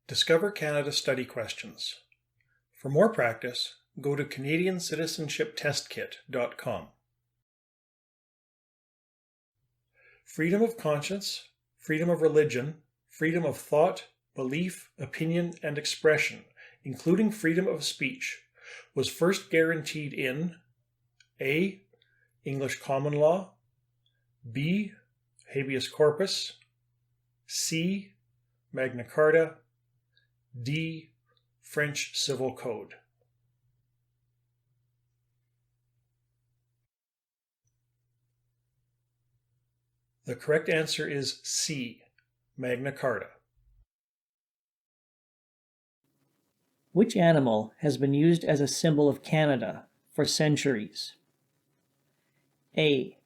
Discover Canada study questions. For more practice, go to CanadianCitizenshipTestKit.com. Freedom of conscience, freedom of religion, freedom of thought, belief, opinion, and expression, including freedom of speech, was first guaranteed in A. English common law, B. Habeas corpus, C. Magna Carta, D. French Civil Code. The correct answer is C. Magna Carta. Which animal has been used as a symbol of Canada for centuries? A.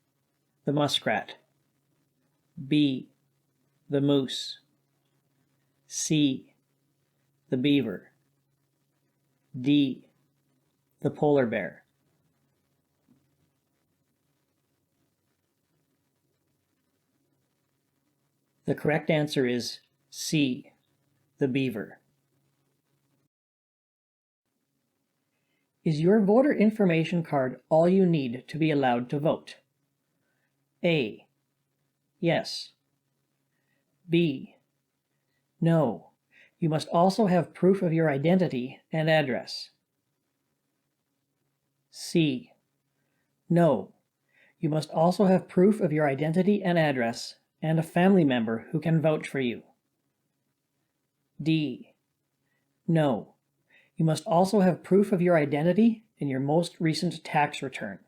The muskrat. B. The moose. C. The beaver. D. The polar bear. The correct answer is C. The beaver. Is your voter information card all you need to be allowed to vote? A. Yes. B. No. You must also have proof of your identity and address. C. No. You must also have proof of your identity and address and a family member who can vouch for you. D. No. You must also have proof of your identity in your most recent tax return.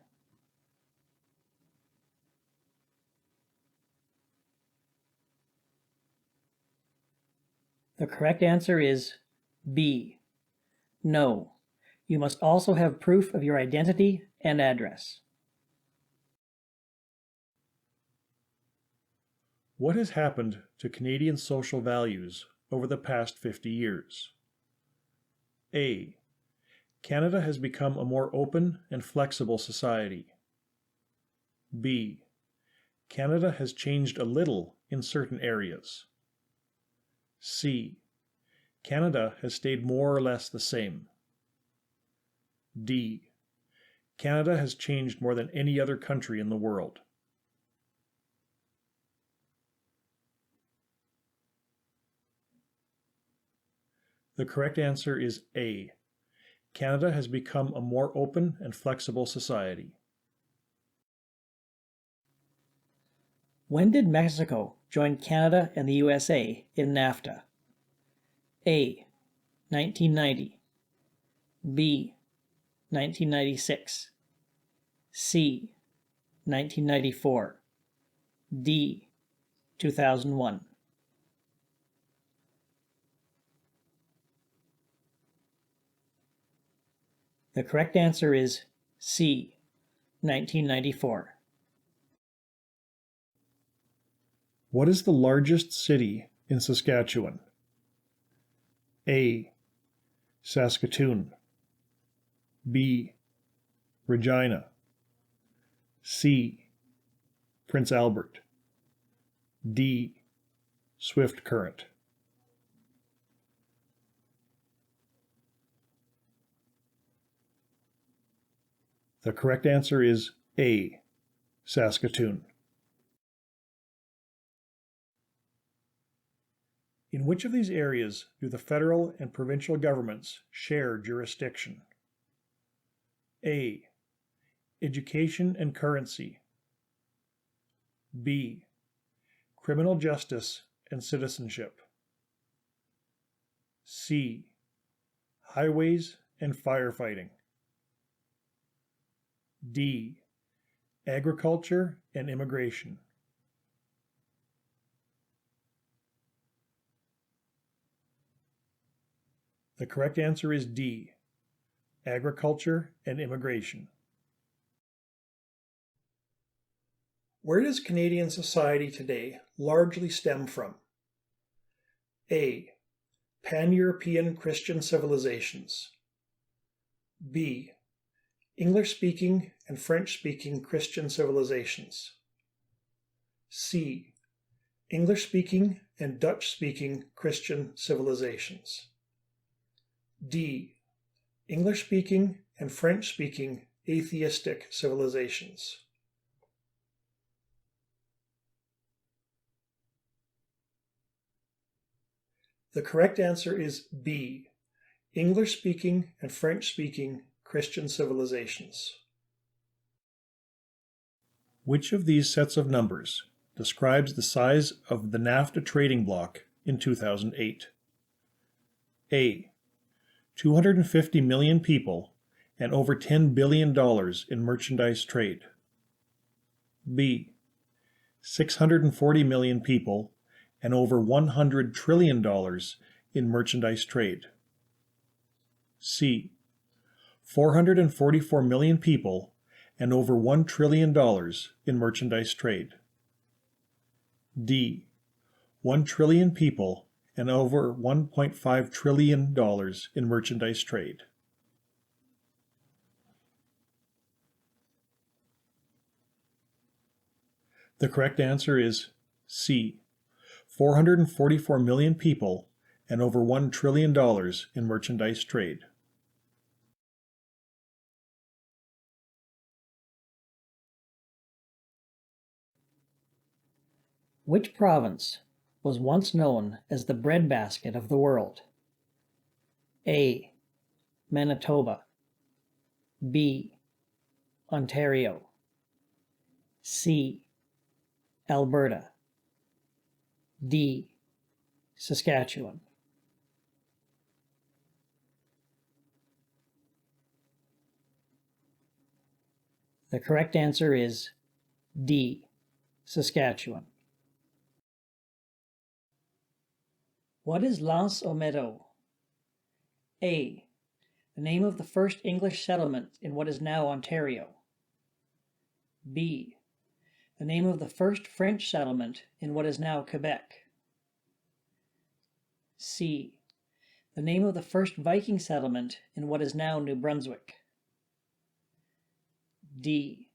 The correct answer is B. No. You must also have proof of your identity and address. What has happened to Canadian social values over the past 50 years? A. Canada has become a more open and flexible society. B. Canada has changed a little in certain areas. C. Canada has stayed more or less the same. D. Canada has changed more than any other country in the world. The correct answer is A. Canada has become a more open and flexible society. When did Mexico join Canada and the USA in NAFTA? A. 1990. B. 1996. C. 1994. D. 2001. The correct answer is C. 1994. What is the largest city in Saskatchewan? A. Saskatoon. B. Regina. C. Prince Albert. D. Swift Current. The correct answer is A. Saskatoon. In which of these areas do the federal and provincial governments share jurisdiction? A. Education and currency. B. Criminal justice and citizenship. C. Highways and firefighting. D. Agriculture and immigration. The correct answer is D. Agriculture and immigration. Where does Canadian society today largely stem from? A. Pan-European Christian civilizations. B. English-speaking and French-speaking Christian civilizations. C. English-speaking and Dutch-speaking Christian civilizations. D. English-speaking and French-speaking atheistic civilizations. The correct answer is B. English-speaking and French-speaking Christian civilizations. Which of these sets of numbers describes the size of the NAFTA trading bloc in 2008? A. 250 million people and over $10 billion in merchandise trade. B. 640 million people and over $100 trillion in merchandise trade. C. 444 million people and over $1 trillion in merchandise trade. D. 1 trillion people and over $1.5 trillion in merchandise trade. The correct answer is C. 444 million people and over $1 trillion in merchandise trade. Which province was once known as the breadbasket of the world? A. Manitoba. B. Ontario. C. Alberta. D. Saskatchewan. The correct answer is D. Saskatchewan. What is L'Anse aux Meadows? A. The name of the first English settlement in what is now Ontario. B. The name of the first French settlement in what is now Quebec. C. The name of the first Viking settlement in what is now New Brunswick. D.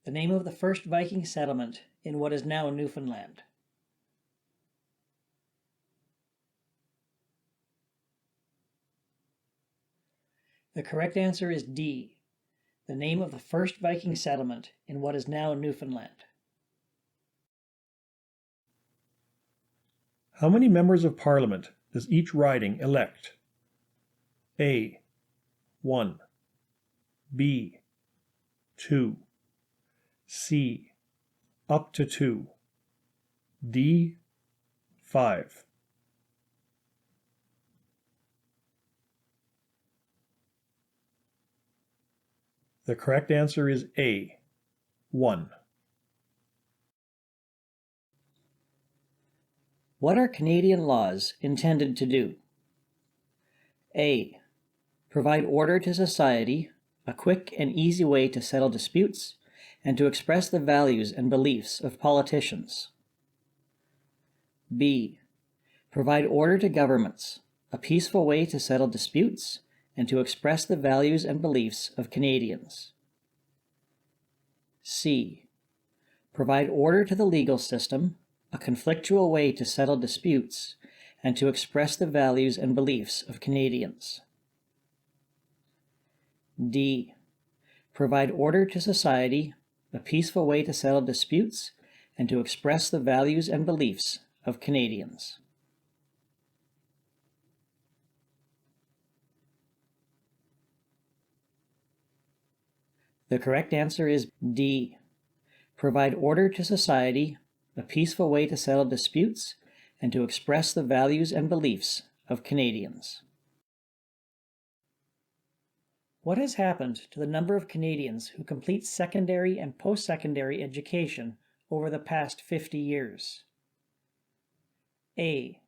The name of the first Viking settlement in what is now Newfoundland. The correct answer is D. The name of the first Viking settlement in what is now Newfoundland. How many members of Parliament does each riding elect? A. 1. B. 2. C. Up to 2. D. 5. The correct answer is A. 1. What are Canadian laws intended to do? A. Provide order to society, a quick and easy way to settle disputes, and to express the values and beliefs of politicians. B. Provide order to governments, a peaceful way to settle disputes, and to express the values and beliefs of Canadians. C. Provide order to the legal system, a conflictual way to settle disputes, and to express the values and beliefs of Canadians. D. Provide order to society, a peaceful way to settle disputes, and to express the values and beliefs of Canadians. The correct answer is D. Provide order to society, a peaceful way to settle disputes, and to express the values and beliefs of Canadians. What has happened to the number of Canadians who complete secondary and post-secondary education over the past 50 years? A.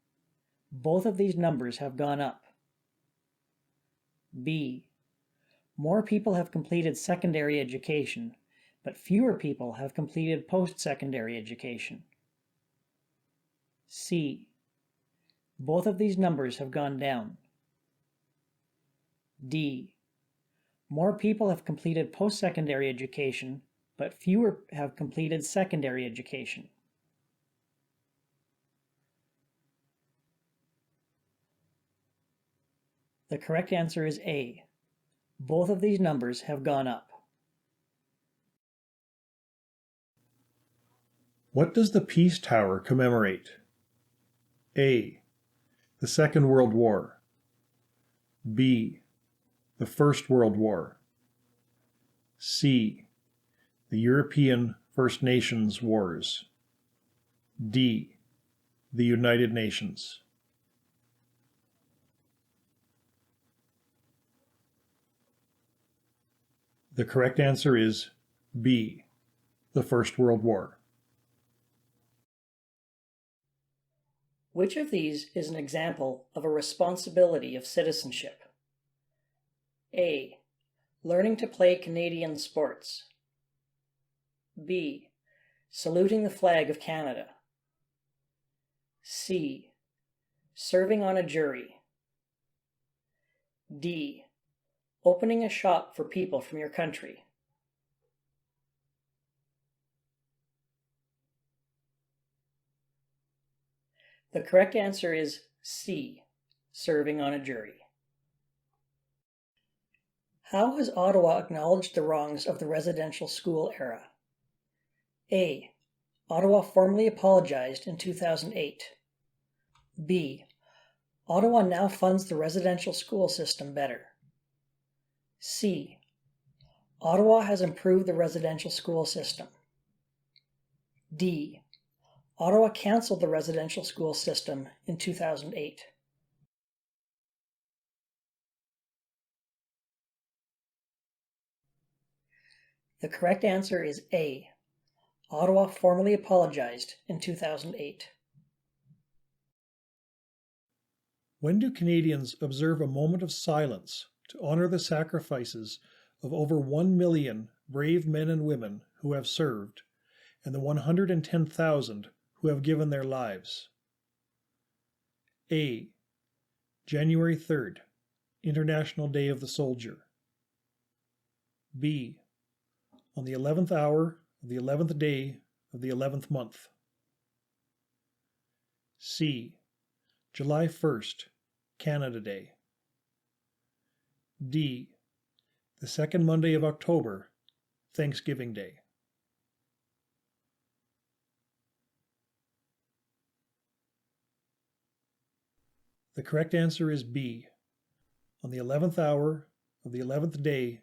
Both of these numbers have gone up. B. More people have completed secondary education, but fewer people have completed post-secondary education. C. Both of these numbers have gone down. D. More people have completed post-secondary education, but fewer have completed secondary education. The correct answer is A. Both of these numbers have gone up. What does the Peace Tower commemorate? A. The Second World War. B. The First World War. C. The European First Nations Wars. D. The United Nations. The correct answer is B. The First World War. Which of these is an example of a responsibility of citizenship? A. Learning to play Canadian sports. B. Saluting the flag of Canada. C. Serving on a jury. D. Opening a shop for people from your country. The correct answer is C. Serving on a jury. How has Ottawa acknowledged the wrongs of the residential school era? A. Ottawa formally apologized in 2008. B. Ottawa now funds the residential school system better. C. Ottawa has improved the residential school system. D. Ottawa canceled the residential school system in 2008. The correct answer is A. Ottawa formally apologized in 2008. When do Canadians observe a moment of silence to honor the sacrifices of over 1 million brave men and women who have served, and the 110,000 who have given their lives? A. January 3rd, International Day of the Soldier. B. On the 11th hour of the 11th day of the 11th month. C. July 1st, Canada Day. D. The second Monday of October, Thanksgiving Day. The correct answer is B. On the 11th hour of the 11th day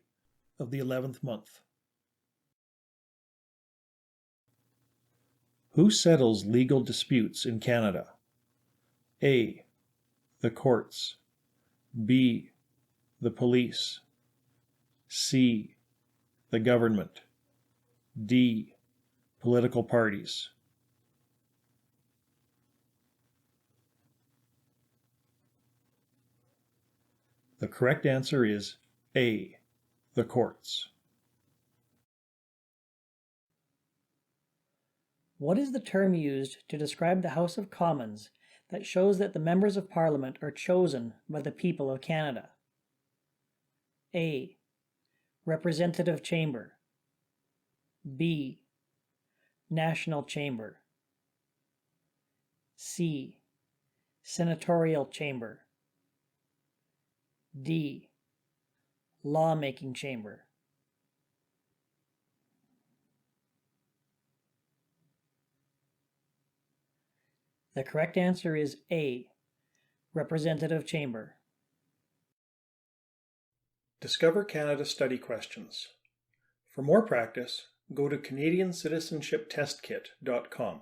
of the 11th month. Who settles legal disputes in Canada? A. The courts. B. The police. C. The government. D. Political parties. The correct answer is A. The courts. What is the term used to describe the House of Commons that shows that the members of Parliament are chosen by the people of Canada? A. Representative Chamber. B. National Chamber. C. Senatorial Chamber. D. Lawmaking Chamber. The correct answer is A. Representative Chamber. Discover Canada study questions. For more practice, go to CanadianCitizenshipTestKit.com.